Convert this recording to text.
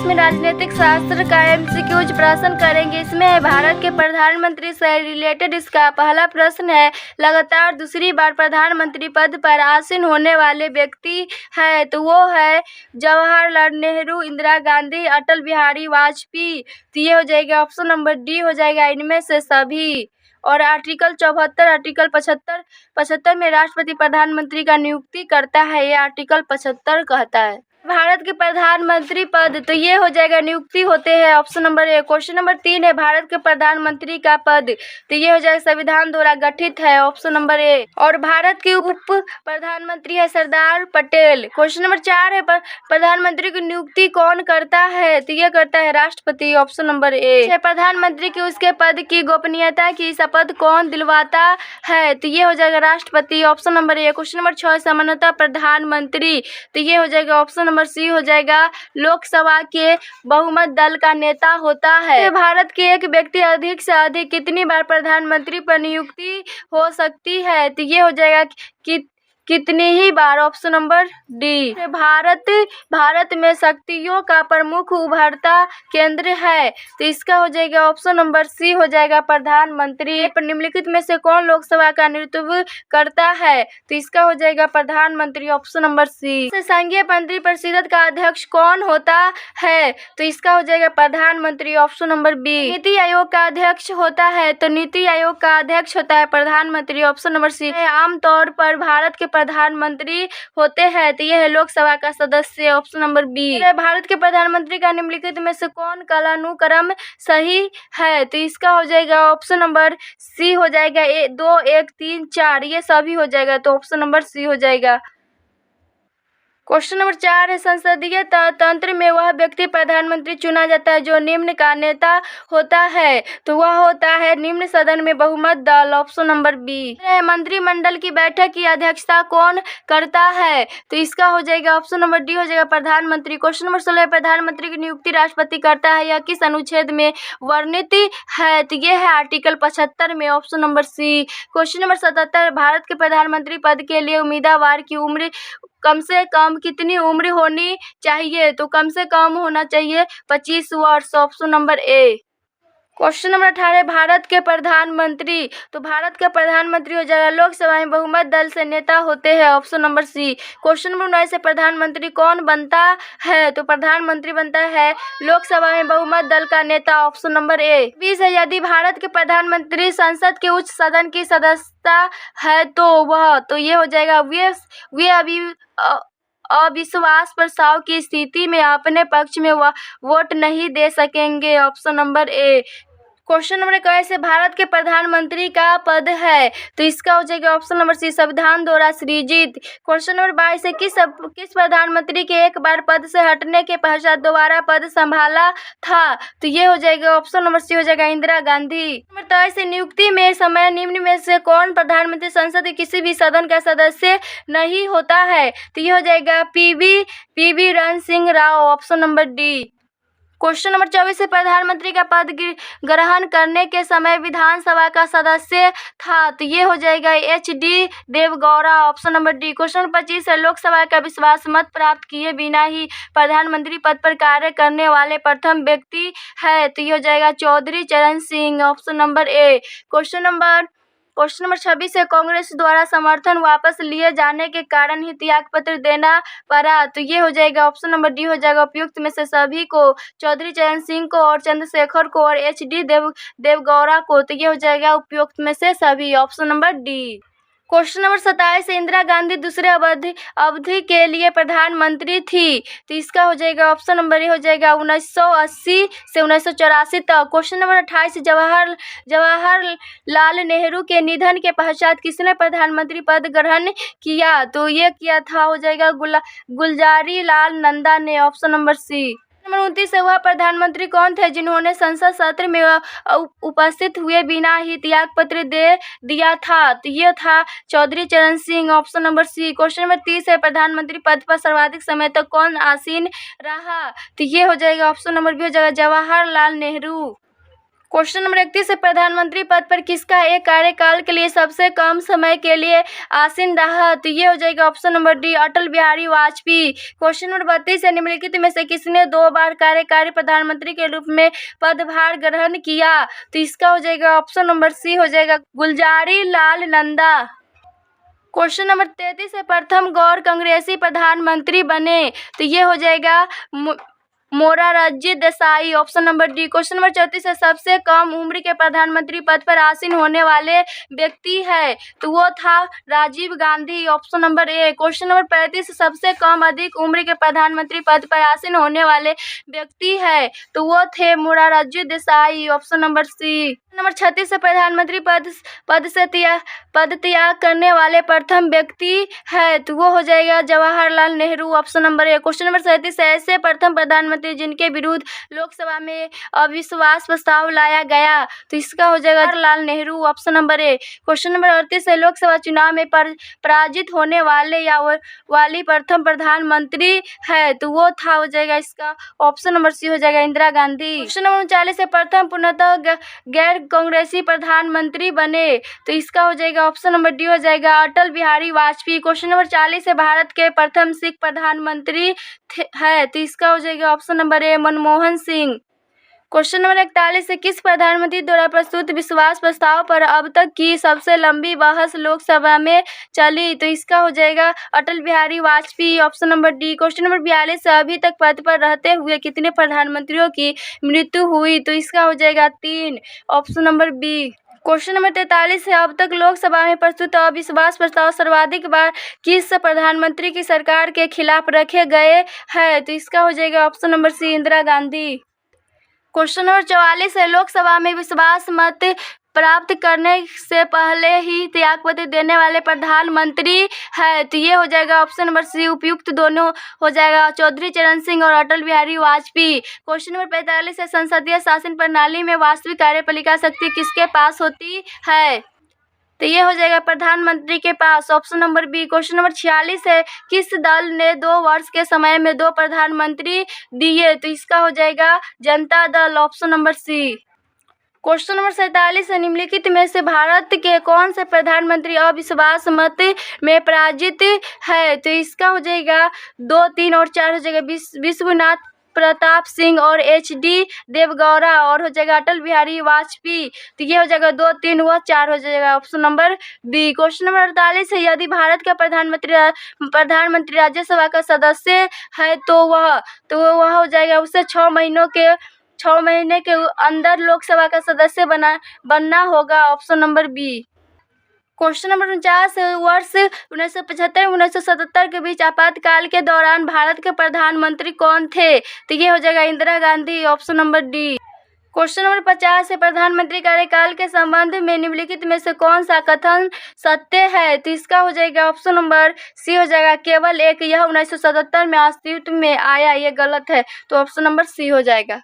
इसमें राजनीतिक शास्त्र का एमसीक्यूज प्रश्न करेंगे। इसमें है भारत के प्रधानमंत्री से रिलेटेड। इसका पहला प्रश्न है, लगातार दूसरी बार प्रधानमंत्री पद पर आसीन होने वाले व्यक्ति है तो वो है जवाहरलाल नेहरू, इंदिरा गांधी, अटल बिहारी वाजपेयी। तो ये हो जाएगा ऑप्शन नंबर डी हो जाएगा इनमें से सभी। और आर्टिकल 74, आर्टिकल 75 में राष्ट्रपति प्रधानमंत्री का नियुक्ति करता है, ये आर्टिकल 75 कहता है। भारत के प्रधानमंत्री पद तो ये हो जाएगा नियुक्ति होते हैं, option number A. Question number 3 है, भारत के प्रधानमंत्री का पद तो ये हो जाएगा संविधान द्वारा गठित है, ऑप्शन नंबर ए। और भारत के उप प्रधानमंत्री है सरदार पटेल। क्वेश्चन नंबर 4 है, प्रधानमंत्री की नियुक्ति कौन करता है तो ये करता है राष्ट्रपति, ऑप्शन नंबर ए। प्रधानमंत्री की उसके पद की गोपनीयता की शपथ कौन दिलवाता है तो ये हो जाएगा राष्ट्रपति, option number A. Question number 6, सामान्यतः प्रधानमंत्री तो ये हो जाएगा ऑप्शन नंबर सी हो जाएगा लोकसभा के बहुमत दल का नेता होता है। भारत के एक व्यक्ति अधिक से अधिक कितनी बार प्रधानमंत्री पर नियुक्ति हो सकती है तो ये हो जाएगा कितनी ही बार, ऑप्शन नंबर डी। भारत में शक्तियों का प्रमुख उभरता केंद्र है तो इसका हो जाएगा ऑप्शन नंबर सी हो जाएगा प्रधानमंत्री। निम्नलिखित में से कौन लोकसभा का नेतृत्व करता है तो इसका हो जाएगा प्रधानमंत्री, ऑप्शन नंबर सी। संघीय मंत्री परिषद का अध्यक्ष कौन होता है तो इसका हो जाएगा प्रधानमंत्री, option number B. NITI Aayog का अध्यक्ष होता है तो नीति आयोग का अध्यक्ष होता है प्रधानमंत्री, ऑप्शन नंबर सी। आमतौर पर भारत के प्रधानमंत्री होते हैं तो यह है लोकसभा का सदस्य, ऑप्शन नंबर बी। भारत के प्रधानमंत्री का निम्नलिखित में से कौन कालानुक्रम सही है तो इसका हो जाएगा ऑप्शन नंबर सी हो जाएगा 2 1 3 4 ये सभी हो जाएगा तो ऑप्शन नंबर सी हो जाएगा। क्वेश्चन नंबर 4 है, संसदीय तंत्र में वह व्यक्ति प्रधानमंत्री चुना जाता है जो निम्न का नेता होता है तो वह होता है निम्न सदन में बहुमत दल, ऑप्शन नंबर बी। मंत्रिमंडल की बैठक की अध्यक्षता कौन करता है तो इसका हो जाएगा ऑप्शन नंबर डी हो जाएगा प्रधानमंत्री। क्वेश्चन नंबर 16, प्रधानमंत्री की नियुक्ति राष्ट्रपति करता है यह किस अनुच्छेद में वर्णित है तो ये है आर्टिकल 75 में, option number C. Question number 77, Bharat के प्रधानमंत्री पद के लिए उम्मीदवार की उम्र कम से कम कितनी उम्र होनी चाहिए तो कम से कम होना चाहिए 25 वर्ष, option number A. Question number 18, Bharat के प्रधानमंत्री तो भारत का प्रधानमंत्री हो जाएगा लोकसभा में बहुमत दल से नेता होते हैं, option number C. Question number 19 से प्रधानमंत्री कौन बनता है तो प्रधानमंत्री बनता है लोकसभा में बहुमत दल का नेता, ऑप्शन नंबर ए। 20 है, यदि भारत के प्रधानमंत्री संसद के उच्च सदन की सदस्यता है तो वह तो ये हो जाएगा वे अभी अविश्वास प्रस्ताव की स्थिति में अपने पक्ष में वोट नहीं दे सकेंगे, option number A. Question number 21 से भारत के प्रधानमंत्री का पद है तो इसका हो जाएगा ऑप्शन नंबर सी संविधान द्वारा सृजित। क्वेश्चन नंबर 22 से किस प्रधानमंत्री के एक बार पद से हटने के पश्चात दोबारा पद संभाला था तो ये हो जाएगा ऑप्शन नंबर सी हो जाएगा इंदिरा गांधी। नंबर 23 से नियुक्ति में समय निम्न में से कौन प्रधानमंत्री संसद के किसी भी सदन का सदस्य नहीं होता है तो ये हो जाएगा पीवी रण Singh Rao, option number D. Question number 24 से प्रधानमंत्री का पद ग्रहण करने के समय विधानसभा का सदस्य था तो ये हो जाएगा HD Devegowda, option number D. Question number 25 है, लोकसभा का विश्वास मत प्राप्त किए बिना ही प्रधानमंत्री पद पर कार्य करने वाले प्रथम व्यक्ति है तो ये हो जाएगा Chaudhary Charan Singh, option number A. Question number 26 है, कांग्रेस द्वारा समर्थन वापस लिए जाने के कारण ही त्यागपत्र देना पड़ा तो ये हो जाएगा ऑप्शन नंबर डी हो जाएगा उपयुक्त में से सभी को, चौधरी चरण सिंह को और चंद्रशेखर को और HD देवगौड़ा को तो ये हो जाएगा उपयुक्त में से सभी, option number D. Question number 27 Indira Gandhi दूसरे अवधि के लिए प्रधानमंत्री थी तो इसका हो जाएगा ऑप्शन नंबर ए हो जाएगा 1980 से 1984 तक। क्वेश्चन नंबर 28 जवाहरलाल नेहरू के निधन के पश्चात किसने प्रधानमंत्री पद ग्रहण किया तो ये किया था हो जाएगा गुलजारी लाल नंदा ने, ऑप्शन नंबर सी। नंबर 29 से वह प्रधानमंत्री कौन थे जिन्होंने संसद सत्र में उपस्थित हुए बिना ही त्यागपत्र दे दिया था तो ये था Chaudhary Charan Singh, option number C. Question number 30 है, प्रधानमंत्री पद पर सर्वाधिक समय तक कौन आसीन रहा तो ये हो जाएगा ऑप्शन नंबर बी हो जाएगा जवाहरलाल नेहरू। क्वेश्चन नंबर 31 है, प्रधानमंत्री पद पर किसका एक कार्यकाल के लिए सबसे कम समय के लिए आसीन रहा? तो ये हो जाएगा ऑप्शन नंबर डी, अटल बिहारी वाजपेयी। क्वेश्चन नंबर 32 है, निम्नलिखित में से किसने 2 बार कार्यकारी प्रधानमंत्री के रूप में पदभार ग्रहण किया? तो इसका हो जाएगा ऑप्शन नंबर सी हो जाएगा, गुलजारी लाल नंदा। क्वेश्चन नंबर 33 है, प्रथम गौर कांग्रेसी प्रधानमंत्री बने? तो ये हो जाएगा Morarji Desai, option number D. Question number 34 है, सबसे कम उम्र के प्रधानमंत्री पद पर आसीन होने वाले व्यक्ति है? तो वो था Rajiv Gandhi, option number A. Question number 35, सबसे कम अधिक उम्र के प्रधानमंत्री पद पर आसीन होने वाले व्यक्ति है? तो वो थे Morarji Desai, option number C. Number 36 है, प्रधानमंत्री पद त्याग करने वाले प्रथम व्यक्ति है? तो वो हो जाएगा Jawaharlal Nehru, option number A. Question number 37 है, ऐसे प्रथम प्रधानमंत्री जिनके विरुद्ध लोकसभा में अविश्वास प्रस्ताव लाया गया? तो इसका हो जाएगा Jawaharlal Nehru, option number A. Question number 38 है, लोकसभा चुनाव में पराजित होने वाले या वाली प्रथम प्रधानमंत्री है? तो वो था हो जाएगा इसका ऑप्शन नंबर सी हो जाएगा, इंदिरा गांधी। क्वेश्चन नंबर 39 है, प्रथम पूर्णतः गैर कांग्रेसी प्रधानमंत्री बने? तो इसका हो जाएगा ऑप्शन नंबर डी हो जाएगा, अटल बिहारी वाजपेयी। क्वेश्चन नंबर 40 है, भारत के प्रथम सिख प्रधानमंत्री है? तो इसका हो जाएगा ऑप्शन नंबर ए, मनमोहन सिंह। क्वेश्चन नंबर 41 है, किस प्रधानमंत्री द्वारा प्रस्तुत विश्वास प्रस्ताव पर अब तक की सबसे लंबी बहस लोकसभा में चली? तो इसका हो जाएगा Atal Bihari Vajpayee, option number D. Question number 42 है, अभी तक पद पर रहते हुए कितने प्रधानमंत्रियों की मृत्यु हुई? तो इसका हो जाएगा 3, option number B. Question number 43 है, अब तक लोकसभा में प्रस्तुत अविश्वास प्रस्ताव सर्वाधिक बार किस प्रधानमंत्री की सरकार के खिलाफ रखे गए हैं? तो इसका हो जाएगा option number C, Indira Gandhi. Question number 44 है, लोकसभा में विश्वास मत प्राप्त करने से पहले ही त्यागपत्र देने वाले प्रधानमंत्री है? तो ये हो जाएगा ऑप्शन नंबर सी, उपयुक्त दोनों हो जाएगा, चौधरी चरण सिंह और अटल बिहारी वाजपेयी। क्वेश्चन नंबर 45 है, संसदीय शासन प्रणाली में वास्तविक कार्यपालिका शक्ति किसके पास होती है? तो ये हो जाएगा प्रधानमंत्री के पास, option number B. Question number 46 है, किस दल ने 2 वर्ष के समय में 2 प्रधानमंत्री दिए? तो इसका हो जाएगा Janata Dal, option number C. Question number 47 है, निम्नलिखित में से भारत के कौन से प्रधानमंत्री अविश्वास मत में पराजित है? तो इसका हो जाएगा 2, 3 और 4 हो जाएगा, विश्वनाथ प्रताप सिंह और HD देवगौड़ा, और हो जाएगा अटल बिहारी वाजपेयी। तो ये हो जाएगा 2, 3 व 4 हो जाएगा, option number B. Question number 48 है, यदि भारत का प्रधानमंत्री राज्यसभा का सदस्य है तो वह हो जाएगा उसे 6 महीने के अंदर लोकसभा का सदस्य बनना होगा, option number B. Question number 49, वर्ष 1975-1977 के बीच आपातकाल के दौरान भारत के प्रधानमंत्री कौन थे? तो ये हो जाएगा Indira Gandhi, option number D. Question number 50 है, प्रधानमंत्री कार्यकाल के संबंध में निम्नलिखित में से कौन सा कथन सत्य है? तो इसका हो जाएगा ऑप्शन नंबर सी हो जाएगा, केवल एक, यह 1977 में अस्तित्व में आया, ये गलत है, तो ऑप्शन नंबर सी हो जाएगा।